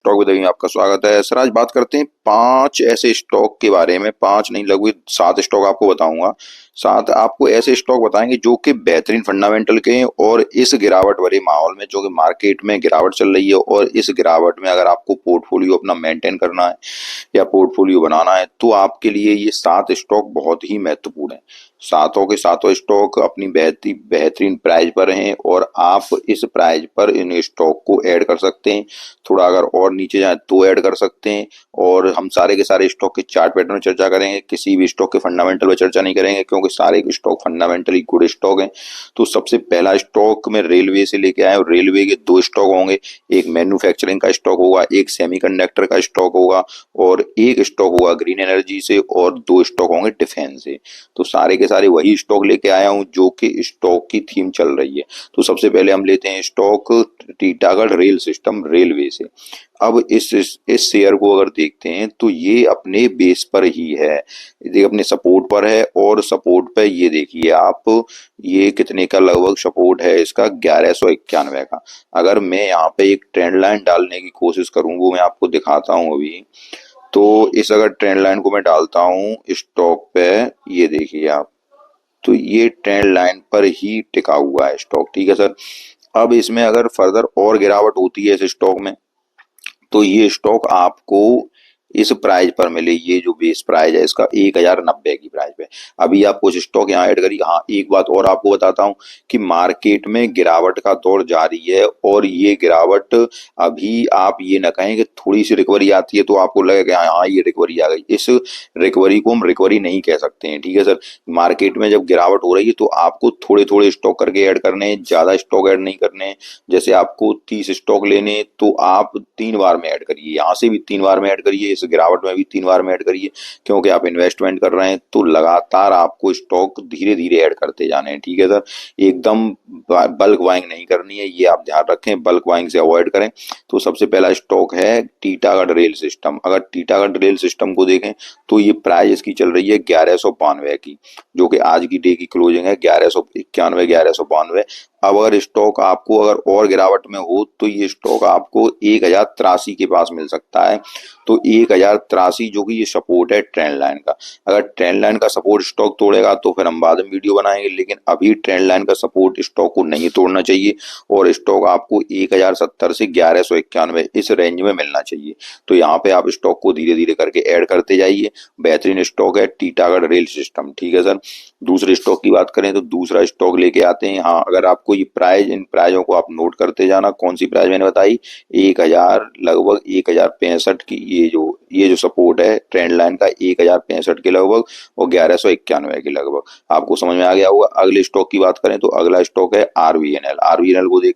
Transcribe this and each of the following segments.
Stock with में आपका स्वागत है। सर आज बात करते हैं 5 ऐसे स्टॉक के बारे में। 5 नहीं, लगभग 7 स्टॉक आपको बताऊंगा। 7 आपको ऐसे स्टॉक बताएंगे जो कि बेहतरीन फंडामेंटल के हैं और इस गिरावट भरे माहौल में जो कि मार्केट में गिरावट चल रही है और इस गिरावट में अगर आपको पोर्टफोलियो अपना मेंटेन करना है या पोर्टफोलियो बनाना है तो आपके लिए ये 7 स्टॉक बहुत ही महत्वपूर्ण है। सातों के सातों स्टॉक अपनी बेहतरीन प्राइस पर हैं और आप इस प्राइस पर इन स्टॉक को ऐड कर सकते हैं। थोड़ा अगर और नीचे जाए तो ऐड कर सकते हैं। और हम सारे के सारे स्टॉक के चार्ट पैटर्न में चर्चा करेंगे, किसी भी स्टॉक के फंडामेंटल पर चर्चा नहीं करेंगे क्योंकि सारे के स्टॉक फंडामेंटली गुड स्टॉक हैं। तो सबसे पहला स्टॉक में रेलवे से लेके आए और रेलवे के 2 स्टॉक होंगे। एक मैन्युफैक्चरिंग का स्टॉक होगा, एक सेमीकंडक्टर का स्टॉक होगा और एक स्टॉक होगा ग्रीन एनर्जी से और 2 स्टॉक होंगे डिफेंस से। तो सारे के सारे वही स्टॉक लेके आया हूं जो कि स्टॉक की थीम चल रही है। तो सबसे पहले हम लेते हैं stock Titagarh rail system railway से। अब इस शेयर को अगर देखते हैं तो ये अपने बेस पर ही है, ये अपने सपोर्ट पर है और सपोर्ट पे ये देखिए आप, ये कितने का लगभग सपोर्ट है इसका 1191 का। अगर मैं यहाँ पे एक ट्रेंड लाइन डालने की कोशिश करूं वो मैं आपको दिखाता हूं अभी। तो इस अगर ट्रेंड लाइन को मैं डालता हूं स्टॉक पे, ये देखिए आप, तो ये ट्रेंड लाइन पर ही टिका हुआ है स्टॉक। ठीक है सर। अब इसमें अगर फर्दर और गिरावट होती है इस स्टॉक में तो ये स्टॉक आपको इस प्राइस पर मिले। ये जो बेस प्राइस है इसका 1090 की प्राइस पे अभी आप कुछ स्टॉक यहाँ ऐड करिए। हाँ, एक बात और आपको बताता हूँ कि मार्केट में गिरावट का दौर जारी है और ये गिरावट अभी आप ये ना कहें कि थोड़ी सी रिकवरी आती है तो आपको लगेगा हाँ ये रिकवरी आ गई। इस रिकवरी को हम रिकवरी नहीं कह सकते हैं। ठीक है सर। मार्केट में जब गिरावट हो रही है तो आपको थोड़े थोड़े स्टॉक करके ऐड करने हैं, ज्यादा स्टॉक ऐड नहीं करने हैं। जैसे आपको 30 स्टॉक लेने तो आप 3 बार में ऐड करिए, यहाँ से भी 3 बार में ऐड करिए, इस गिरावट में भी 3 बार में ऐड करिए। क्योंकि आप इन्वेस्टमेंट कर रहे हैं तो लगातार आपको स्टॉक धीरे धीरे ऐड करते जाने हैं। ठीक है सर। एकदम बल्क बाइंग नहीं करनी है, ये आप ध्यान रखें, बल्क बाइंग से अवॉइड करें। तो सबसे पहला स्टॉक है टीटागढ़ रेल सिस्टम। अगर टीटागढ़ रेल सिस्टम को देखें तो ये प्राइस इसकी चल रही है 1192 की, जो कि आज की डे की क्लोजिंग है 1191 1192। अब अगर स्टॉक आपको अगर और गिरावट में हो तो ये स्टॉक आपको 1083 के पास मिल सकता है। तो 1083 जो कि ये सपोर्ट है ट्रेंड लाइन का। अगर ट्रेंड लाइन का सपोर्ट स्टॉक तोड़ेगा तो फिर हम बाद में वीडियो बनाएंगे, लेकिन अभी ट्रेंड लाइन का सपोर्ट स्टॉक को नहीं तोड़ना चाहिए और स्टॉक आपको 1070 से 1191 इस रेंज में मिलना चाहिए। तो यहाँ पे आप स्टॉक को धीरे धीरे करके ऐड करते जाइए। बेहतरीन स्टॉक है टीटागढ़ रेल सिस्टम। ठीक है सर। दूसरे स्टॉक की बात करें तो दूसरा स्टॉक लेके आते हैं। हाँ, अगर आपको ये प्राइस, इन प्राइजों को आप नोट करते जाना। कौन सी प्राइस मैंने बताई? 1000, लगभग 1065 की। ये जो सपोर्ट है ट्रेंड लाइन का 1065 के लगभग और 1191 के लगभग। आपको समझ में आ गया होगा। अगले स्टॉक की बात करें तो अगला स्टॉक है आरबीएनएल। आरबीएनएल को देख,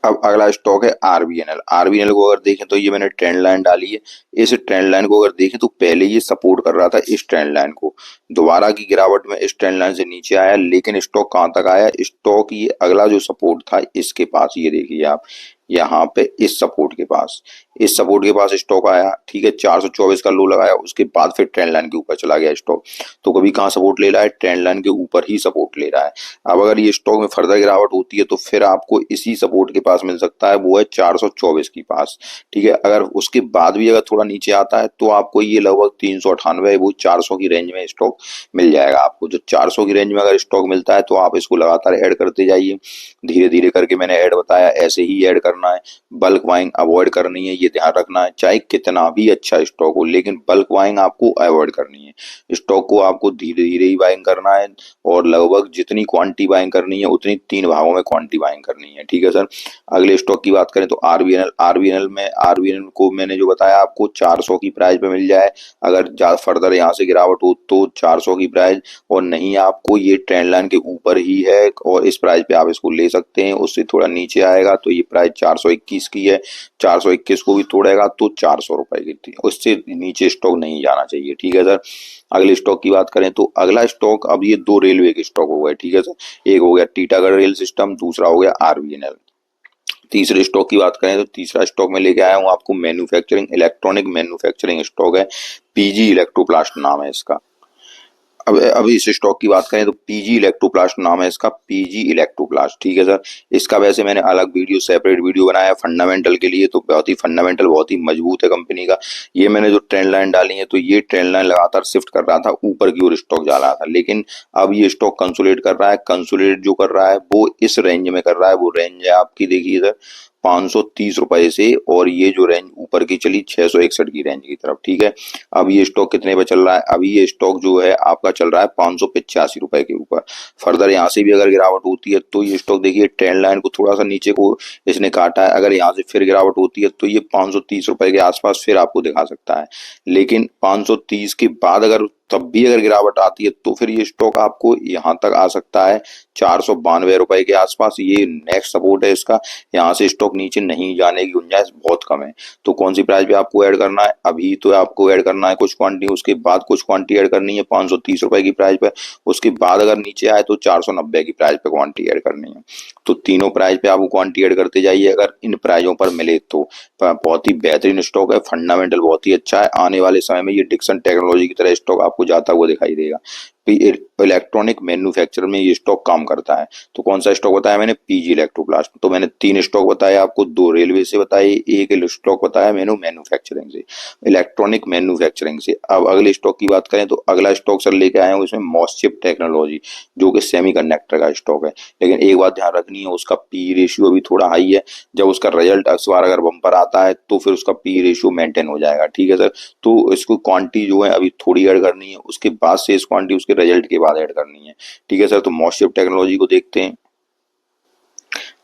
अब अगला स्टॉक है आरबीएनएल। आरबीएनएल को अगर देखें तो ये मैंने ट्रेंड लाइन डाली है। इस ट्रेंड लाइन को अगर देखें तो पहले ये सपोर्ट कर रहा था इस ट्रेंड लाइन को, दोबारा की गिरावट में इस ट्रेंड लाइन से नीचे आया, लेकिन स्टॉक कहां तक आया? स्टॉक ये अगला जो सपोर्ट था इसके पास, ये देखिए आप, यहाँ पे इस सपोर्ट के पास, इस सपोर्ट के पास स्टॉक आया। ठीक है। 424 का लो लगाया, उसके बाद फिर ट्रेंड लाइन के ऊपर चला गया स्टॉक। तो कभी कहाँ सपोर्ट ले रहा है? ट्रेंड लाइन के ऊपर ही सपोर्ट ले रहा है। अब अगर ये स्टॉक में फर्दर गिरावट होती है तो फिर आपको इसी सपोर्ट के पास मिल सकता है, वो है 424 के पास। ठीक है। अगर उसके बाद भी अगर थोड़ा नीचे आता है तो आपको ये लगभग 398, वो 400 की रेंज में स्टॉक मिल जाएगा आपको। जो 400 की रेंज में अगर स्टॉक मिलता है तो आप इसको लगातार ऐड करते जाइए। धीरे धीरे करके मैंने ऐड बताया, ऐसे ही ऐड करना है। बल्क बाइंग अवॉइड करनी है, ये ध्यान रखना है। चाहे कितना भी अच्छा स्टॉक हो लेकिन बल्क बाइंग आपको अवॉइड करनी है। स्टॉक को आपको धीरे धीरे ही बाइंग करना है और लगभग जितनी क्वांटिटी बाइंग करनी है उतनी 3 भागों में क्वांटिटी बाइंग करनी है। ठीक है सर। अगले स्टॉक की बात करें तो आरबीएनएल। आरबीएनएल को मैंने जो बताया आपको 400 की प्राइस पे मिल जाए। अगर फर्दर यहाँ से गिरावट हो तो 400 की प्राइस, और नहीं आपको ये ट्रेंड लाइन के ऊपर ही है और इस प्राइस पे आप इसको ले सकते हैं। उससे थोड़ा नीचे आएगा तो ये प्राइस 421 की है, 421 को भी तोड़ेगा तो 400 रुपए की थी, उससे नीचे स्टॉक नहीं जाना चाहिए। ठीक है सर। अगले स्टॉक की बात करें तो अगला स्टॉक, अब ये 2 रेलवे के स्टॉक हो गए। ठीक है सर। एक हो गया टीटागढ़ रेल सिस्टम, दूसरा हो गया आरबीएनएल। तीसरे स्टॉक की बात करें तो तीसरा स्टॉक में लेके आया हूँ आपको मैन्युफैक्चरिंग, इलेक्ट्रॉनिक मैन्युफैक्चरिंग स्टॉक है। पीजी इलेक्ट्रोप्लास्ट नाम है इसका। अब इस स्टॉक की बात करें तो पीजी इलेक्ट्रोप्लास्ट नाम है इसका, पीजी इलेक्ट्रोप्लास्ट। ठीक है सर। इसका वैसे मैंने अलग वीडियो, सेपरेट वीडियो बनाया है फंडामेंटल के लिए, तो बहुत ही फंडामेंटल, बहुत ही मजबूत है कंपनी का। ये मैंने जो ट्रेंड लाइन डाली है, तो ये ट्रेंड लाइन लगातार शिफ्ट कर रहा था, ऊपर की ओर स्टॉक जा रहा था, लेकिन अब ये स्टॉक कंसोलिडेट कर रहा है। कंसोलिडेट जो कर रहा है वो इस रेंज में कर रहा है, वो रेंज है आपकी, देखिए इधर 530 रुपए से, और ये जो रेंज ऊपर की चली 661 की रेंज की तरफ। ठीक है। अब ये स्टॉक कितने पे चल रहा है? अभी ये स्टॉक जो है आपका चल रहा है 585 रुपए के ऊपर। फर्दर यहाँ से भी अगर गिरावट होती है तो ये स्टॉक, देखिए ट्रेंड लाइन को थोड़ा सा नीचे को इसने काटा है, अगर यहाँ से फिर गिरावट होती है तो ये 530 रुपए के आसपास फिर आपको दिखा सकता है। लेकिन 530 के बाद अगर तब भी अगर गिरावट आती है तो फिर ये स्टॉक आपको यहाँ तक आ सकता है 492 रुपए के आसपास। ये नेक्स्ट सपोर्ट है इसका। यहाँ से स्टॉक नीचे नहीं जाने की गुंजाइश बहुत कम है। तो कौन सी प्राइस पे आपको ऐड करना है? अभी तो आपको ऐड करना है कुछ क्वांटिटी, उसके बाद कुछ क्वांटिटी ऐड करनी है 530 रुपए की प्राइस पे। उसके बाद अगर नीचे आए तो 490 की प्राइस पे क्वांटिटी ऐड करनी है। तो तीनों प्राइस पे आपको क्वांटिटी ऐड करते जाइए, अगर इन प्राइसों पर मिले तो। बहुत ही बेहतरीन स्टॉक है, फंडामेंटल बहुत ही अच्छा है। आने वाले समय में ये डिक्सन टेक्नोलॉजी की तरह स्टॉक आपको जाता हुआ दिखाई देगा। इलेक्ट्रॉनिक मैन्युफैक्चर में ये स्टॉक काम करता है। तो कौन सा स्टॉक बताया मैंने? PG Electroplast. तो मैंने 3 स्टॉक बताए आपको, 2 रेलवे से बताए, एक स्टॉक बताया मैंने मैन्युफैक्चरिंग से, इलेक्ट्रॉनिक मैन्युफैक्चरिंग से। अब अगले स्टॉक की बात करें तो अगला स्टॉक सर लेके आए हैं उसमें मॉसचिप टेक्नोलॉजी, जो कि सेमीकंडक्टर का स्टॉक है। लेकिन एक बात ध्यान रखनी है, उसका पी रेशियो अभी थोड़ा हाई है। जब उसका रिजल्ट इस बार अगर बम्पर आता है तो फिर उसका पी रेशियो मेंटेन हो जाएगा। ठीक है सर। तो इसको क्वांटिटी जो है अभी थोड़ी ऐड करनी है, उसके बाद से इस क्वांटिटी उसके रिजल्ट के बाद ऐड करनी है। ठीक है सर। तो मॉसशिप टेक्नोलॉजी को देखते हैं।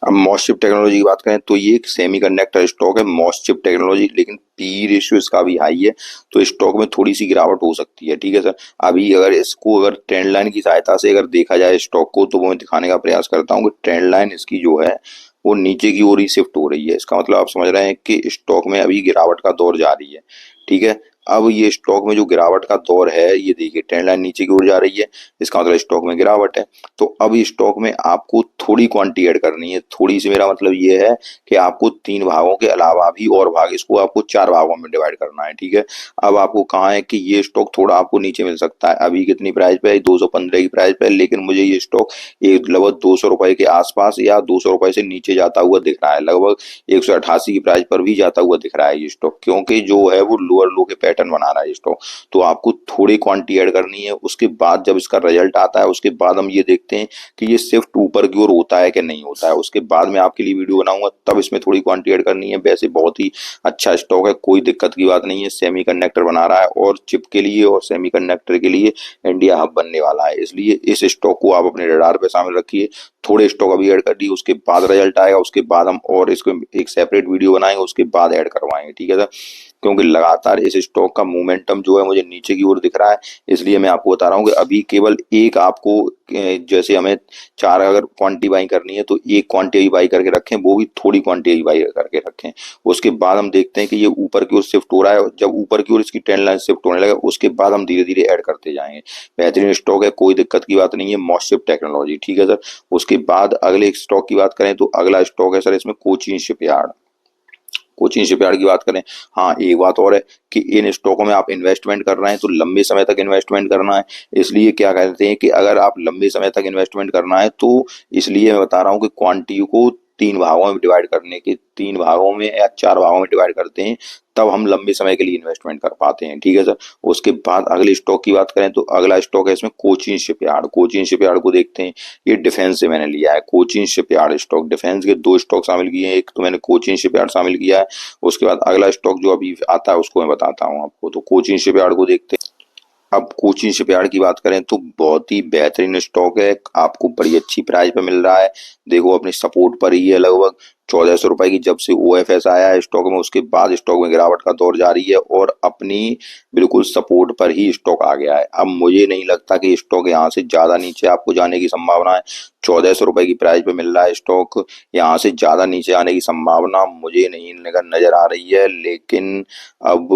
अब मॉसशिप टेक्नोलॉजी की बात करें तो ये एक सेमीकंडक्टर स्टॉक है मॉसशिप टेक्नोलॉजी, लेकिन पी रेशियो इसका भी हाई है, तो स्टॉक में थोड़ी सी गिरावट हो सकती है। ठीक है सर। अभी अगर इसको अगर ट्रेंड लाइन की सहायता से अगर देखा जाए स्टॉक को, तो वो मैं दिखाने का प्रयास करता हूँ कि ट्रेंड लाइन इसकी जो है वो नीचे की ओर ही शिफ्ट हो रही है। इसका मतलब आप समझ रहे हैं कि स्टॉक में अभी गिरावट का दौर जारी है। ठीक है। अब ये स्टॉक में जो गिरावट का दौर है, ये देखिए ट्रेंड लाइन नीचे की ओर जा रही है, इसका मतलब स्टॉक में गिरावट है। तो अब इस स्टॉक में आपको थोड़ी क्वांटिटी ऐड करनी है। थोड़ी सी मेरा मतलब ये है कि आपको 3 भागों के अलावा भी और भाग, इसको आपको 4 भागों में डिवाइड करना है। ठीक है। अब आपको कहाँ है कि ये स्टॉक थोड़ा आपको नीचे मिल सकता है। अभी कितनी प्राइस पे है? 215 की प्राइस पे है, लेकिन मुझे ये स्टॉक एक लगभग 200 रुपए के आसपास या 200 रुपए से नीचे जाता हुआ दिख रहा है। लगभग 188 की प्राइस पर भी जाता हुआ दिख रहा है ये स्टॉक, क्योंकि जो है वो लोअर लो के पैटर्न बना रहा है ये स्टॉक। तो आपको थोड़ी क्वांटिटी ऐड करनी है। उसके बाद जब इसका रिजल्ट आता है, उसके बाद हम ये देखते हैं कि ये शिफ्ट ऊपर की ओर होता है कि नहीं होता है। उसके बाद मैं आपके लिए वीडियो बनाऊंगा, तब इसमें थोड़ी क्वांटिटी ऐड करनी है। वैसे बहुत ही अच्छा स्टॉक है, कोई दिक्कत की बात नहीं है। सेमीकंडक्टर बना रहा है, और चिप के लिए और सेमीकंडक्टर के लिए इंडिया हब बनने वाला है। इसलिए इस स्टॉक को आप अपने रडार पे शामिल रखिए। थोड़े स्टॉक अभी ऐड कर दिए, उसके बाद रिजल्ट आएगा, उसके बाद हम और इसको एक सेपरेट वीडियो बनाएंगे, उसके बाद ऐड करवाएंगे। ठीक है सर। क्योंकि लगातार इस स्टॉक का मोमेंटम जो है मुझे नीचे की ओर दिख रहा है, इसलिए मैं आपको बता रहा हूँ कि अभी केवल एक आपको, जैसे हमें 4 अगर क्वांटिटी बाई करनी है तो एक क्वांटिटी बाई करके रखें, वो भी थोड़ी क्वांटिटी बाई करके रखें। उसके बाद हम देखते हैं कि ये ऊपर की ओर शिफ्ट हो रहा है। जब ऊपर की ओर इसकी ट्रेंड लाइन शिफ्ट होने लगे, उसके बाद हम धीरे धीरे ऐड करते जाएंगे। बेहतरीन स्टॉक है, कोई दिक्कत की बात नहीं है, मॉसशिप टेक्नोलॉजी। ठीक है सर। उसके बाद अगले स्टॉक की बात करें तो अगला स्टॉक है सर इसमें कोचीन शिपयार्ड। कोचीन शिपयार्ड की बात करें, हाँ एक बात और है कि इन स्टॉकों में आप इन्वेस्टमेंट कर रहे हैं तो लंबे समय तक इन्वेस्टमेंट करना है। इसलिए क्या कहते हैं कि अगर आप लंबे समय तक इन्वेस्टमेंट करना है, तो इसलिए मैं बता रहा हूँ कि क्वांटिटी को 3 भागों में डिवाइड करने के, 3 भागों में या 4 भागों में डिवाइड करते हैं, तब हम लंबे समय के लिए इन्वेस्टमेंट कर पाते हैं। ठीक है सर। उसके बाद अगले स्टॉक की बात करें तो अगला स्टॉक है इसमें कोचीन शिपयार्ड। कोचीन शिपयार्ड को देखते हैं। ये डिफेंस से मैंने लिया है कोचीन शिपयार्ड स्टॉक। डिफेंस के 2 स्टॉक शामिल किए हैं, एक तो मैंने कोचीन शिपयार्ड शामिल किया है। उसके बाद अगला स्टॉक जो अभी आता है उसको मैं बताता हूँ आपको। तो कोचीन शिपयार्ड को देखते हैं। अब कोचीन शिपयार्ड की बात करें तो बहुत ही बेहतरीन स्टॉक है, आपको बड़ी अच्छी प्राइस पे मिल रहा है। देखो अपनी सपोर्ट पर ही है, लगभग 1400 रुपए की जब से ओएफएस आया है स्टॉक में, उसके बाद स्टॉक में गिरावट का दौर जारी है, और अपनी बिल्कुल सपोर्ट पर ही स्टॉक आ गया है। अब मुझे नहीं लगता कि स्टॉक यहाँ से ज्यादा नीचे आपको जाने की संभावना है। 1400 रुपए की प्राइस पे मिल रहा है स्टॉक, यहाँ से ज्यादा नीचे आने की संभावना मुझे नहीं नजर आ रही है। लेकिन अब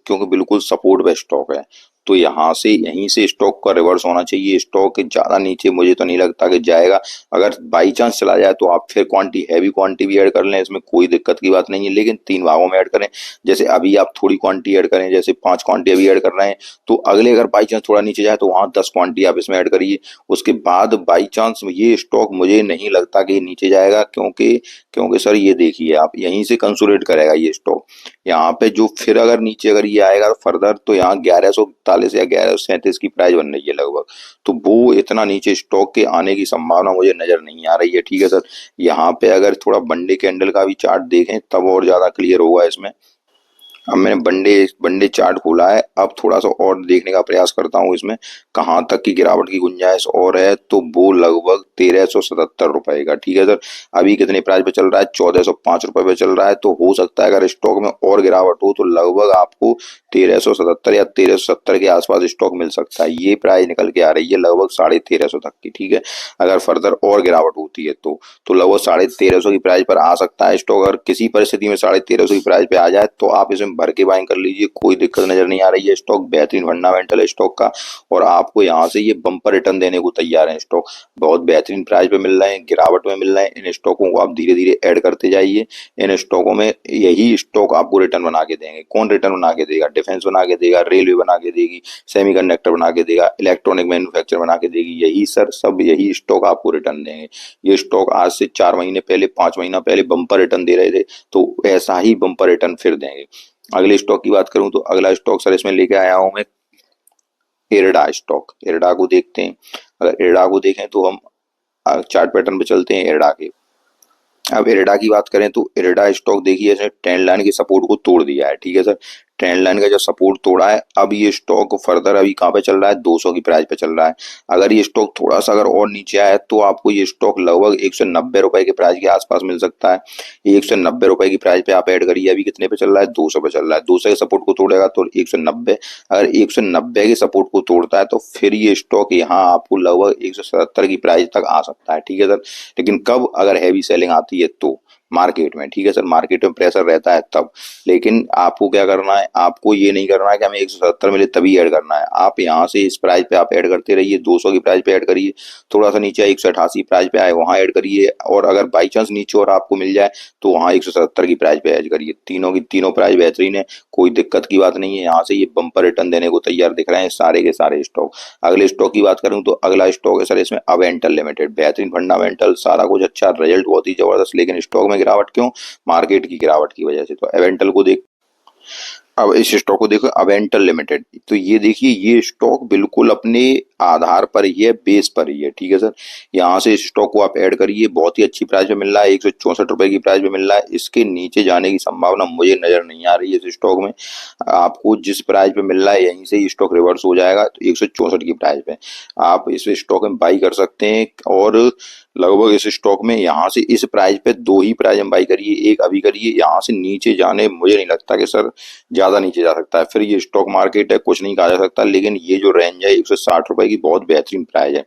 क्योंकि बिल्कुल सपोर्ट पे स्टॉक है, तो यहाँ से यहीं से स्टॉक का रिवर्स होना चाहिए। स्टॉक ज्यादा नीचे मुझे तो नहीं लगता कि जाएगा। अगर बाई चांस चला जाए तो आप फिर क्वांटिटी हैवी क्वांटिटी भी ऐड कर लें, इसमें कोई दिक्कत की बात नहीं है, लेकिन 3 भागों में ऐड करें। जैसे अभी आप थोड़ी क्वांटिटी ऐड करें, जैसे 5 क्वांटिटी अभी ऐड कर रहे हैं, तो अगले अगर बाई चांस थोड़ा नीचे जाए तो वहां 10 क्वांटिटी आप इसमें ऐड करिए। उसके बाद बाई चांस ये स्टॉक मुझे नहीं लगता कि ये नीचे जाएगा, क्योंकि क्योंकि सर ये देखिए आप यहीं से कंसोलिडेट करेगा ये स्टॉक। यहाँ पे जो फिर अगर नीचे अगर ये आएगा फर्दर, तो यहाँ 1141 या 1137 की प्राइस बन रही है लगभग। तो वो इतना नीचे स्टॉक के आने की संभावना मुझे नजर नहीं आ रही है। ठीक है सर, यहाँ पे अगर थोड़ा बंडे कैंडल का भी चार्ट देखें तब और ज्यादा क्लियर होगा इसमें। अब मैंने बंडे बंडे चार्ट खोला है, अब थोड़ा सा और देखने का प्रयास करता हूँ इसमें कहाँ तक की गिरावट की गुंजाइश और है। तो वो लगभग 1377 रुपए का। ठीक है सर, अभी कितने प्राइस पे चल रहा है? 1405 रुपए पे चल रहा है। तो हो सकता है अगर स्टॉक में और गिरावट हो तो लगभग आपको 1377 या 1370 के आसपास स्टॉक मिल सकता है। ये प्राइस निकल के आ रही है लगभग 1350 तक की। ठीक है, अगर फर्दर और गिरावट होती है तो लगभग 1350 की प्राइस पर आ सकता है स्टॉक। अगर किसी परिस्थिति में 1350 की प्राइस पे आ जाए तो आप इसमें भर के बाइंग कर लीजिए, कोई दिक्कत नजर नहीं आ रही है। स्टॉक बेहतरीन फंडामेंटल है स्टॉक का, और आपको यहाँ से ये बम्पर रिटर्न देने को तैयार है। स्टॉक बहुत बेहतरीन प्राइस पे मिल रहे हैं, गिरावट में मिल रहे हैं। इन स्टॉकों को आप धीरे धीरे ऐड करते जाइए। इन स्टॉकों में यही स्टॉक आपको रिटर्न बना के देंगे। कौन रिटर्न बना के देगा? डिफेंस बना के देगा, रेलवे बना के देगी, सेमीकंडक्टर बना के देगा, इलेक्ट्रॉनिक मैन्युफैक्चर बना के देगी। यही सर सब यही स्टॉक आपको रिटर्न देंगे। ये स्टॉक आज से 4 महीने पहले 5 महीना पहले बम्पर रिटर्न दे रहे थे, तो ऐसा ही बम्पर रिटर्न फिर देंगे। अगले स्टॉक की बात करूं तो अगला स्टॉक सर इसमें लेके आया हूं मैं इरडा स्टॉक। इरडा को देखते हैं। अगर इरडा को देखें तो हम चार्ट पैटर्न पे चलते हैं इरडा के। अब इरडा की बात करें तो इरडा स्टॉक देखिए इसने ट्रेंड लाइन के सपोर्ट को तोड़ दिया है। ठीक है सर, ट्रेंड लाइन का जो सपोर्ट तोड़ा है, अब ये स्टॉक फर्दर अभी कहाँ पे चल रहा है? 200 की प्राइस पे चल रहा है। अगर ये स्टॉक थोड़ा सा अगर और नीचे आए तो आपको ये स्टॉक लगभग 190 रुपए के प्राइस के आसपास मिल सकता है। ये 190 रुपए की प्राइस पे आप ऐड करिए। अभी कितने पे चल रहा है? 200 पे चल रहा है। 200 के सपोर्ट को तोड़ेगा तो 190। अगर 190 के सपोर्ट को तोड़ता है तो फिर ये स्टॉक यहाँ आपको लगभग 177 की प्राइस तक आ सकता है। ठीक है सर, लेकिन कब? अगर हैवी सेलिंग आती है तो मार्केट में। ठीक है सर, मार्केट में प्रेशर रहता है तब। लेकिन आपको क्या करना है? आपको ये नहीं करना है कि हमें 177 मिले तभी ऐड करना है। आप यहाँ से इस प्राइस पे आप ऐड करते रहिए। 200 की प्राइस पे ऐड करिए, थोड़ा सा नीचे 188 प्राइस पे आए वहां ऐड करिए, और अगर बाई चांस नीचे और आपको मिल जाए तो वहां 177 की प्राइस पे ऐड करिए। तीनों की तीनों प्राइस बेहतरीन है, कोई दिक्कत की बात नहीं है। यहाँ से ये बम्पर रिटर्न देने को तैयार दिख रहे हैं सारे के सारे स्टॉक। अगले स्टॉक की बात करूं तो अगला स्टॉक है सर इसमें अवेंटल लिमिटेड। बेहतरीन फंडामेंटल, सारा कुछ अच्छा, रिजल्ट बहुत ही जबरदस्त, लेकिन स्टॉक में गिरावट क्यों? मार्केट की गिरावट की वजह से। तो एवेंटल को देख, अब इस स्टॉक को देखो अवेंटल लिमिटेड, तो ये देखिए ये स्टॉक बिल्कुल अपने आधार पर ही है, बेस पर ही है। ठीक है सर, यहाँ से इस स्टॉक को आप ऐड करिए। बहुत ही अच्छी प्राइस पे मिल रहा है, 164 रुपए की प्राइस पे मिल रहा है। इसके नीचे जाने की संभावना मुझे नजर नहीं आ रही है इस स्टॉक में। आपको जिस प्राइस पे मिल रहा है यहीं से ही स्टॉक रिवर्स हो जाएगा। तो 164 की प्राइस पे आप इस स्टॉक में बाई कर सकते हैं, और लगभग इस स्टॉक में यहाँ से इस प्राइस पे दो ही प्राइस में बाई करिए। एक अभी करिए, यहाँ से नीचे जाने मुझे नहीं लगता कि सर ज्यादा नीचे जा सकता है। फिर ये स्टॉक मार्केट है, कुछ नहीं कहा जा सकता, लेकिन ये जो रेंज है 160 रुपए की, बहुत बेहतरीन प्राइस है।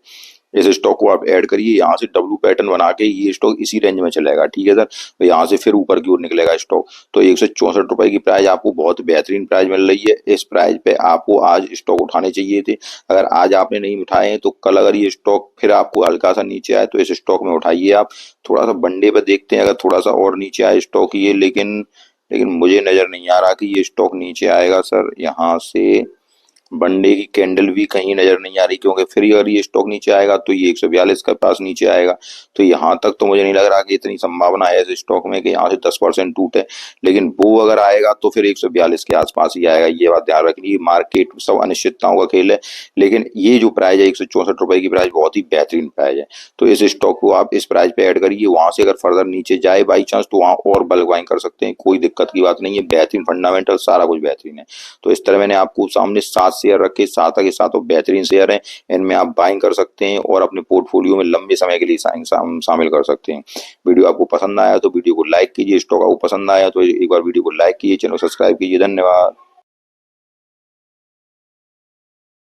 इस स्टॉक को आप ऐड करिए। यहाँ से डब्ल्यू पैटर्न बना के ये स्टॉक इसी रेंज में चलेगा। ठीक है सर, तो यहाँ से फिर ऊपर की ओर निकलेगा स्टॉक। तो 164 रुपए की प्राइस आपको बहुत बेहतरीन प्राइस मिल रही है। इस प्राइस पे आपको आज स्टॉक उठाने चाहिए थे। अगर आज आपने नहीं उठाए हैं तो कल अगर ये स्टॉक फिर आपको हल्का सा नीचे आए तो इस स्टॉक में उठाइए आप। थोड़ा सा बंडे पे देखते हैं, अगर थोड़ा सा और नीचे आए स्टॉक ये, लेकिन लेकिन मुझे नजर नहीं आ रहा कि ये स्टॉक नीचे आएगा सर। यहाँ से बंडे की कैंडल भी कहीं नजर नहीं आ रही, क्योंकि फिर अगर ये स्टॉक नीचे आएगा तो ये 142 के पास नीचे आएगा। तो यहाँ तक तो मुझे नहीं लग रहा कि इतनी संभावना है इस स्टॉक में कि यहाँ से 10% टूटे, लेकिन वो अगर आएगा तो फिर 142 के आसपास ही आएगा। ये बात ध्यान रखनी, मार्केट सब अनिश्चितताओं का खेल है। लेकिन ये जो प्राइस है 164 रुपए की प्राइस बहुत ही बेहतरीन प्राइस है। तो इस स्टॉक को आप इस प्राइस पे ऐड करिए। वहां से अगर फर्दर नीचे जाए बाई चांस तो वहां और बल्क बाइंग कर सकते हैं, कोई दिक्कत की बात नहीं है। बेहतरीन फंडामेंटल, सारा कुछ बेहतरीन है। तो इस तरह मैंने आपको सामने 7 शेयर रखे, 7 के सातों बेहतरीन शेयर हैं। इनमें आप बाइंग कर सकते हैं और अपने पोर्टफोलियो में लंबे समय के लिए शामिल कर सकते हैं। वीडियो आपको पसंद आया तो वीडियो को लाइक कीजिए। स्टॉक आपको पसंद आया तो एक बार वीडियो को लाइक कीजिए, चैनल सब्सक्राइब कीजिए। धन्यवाद।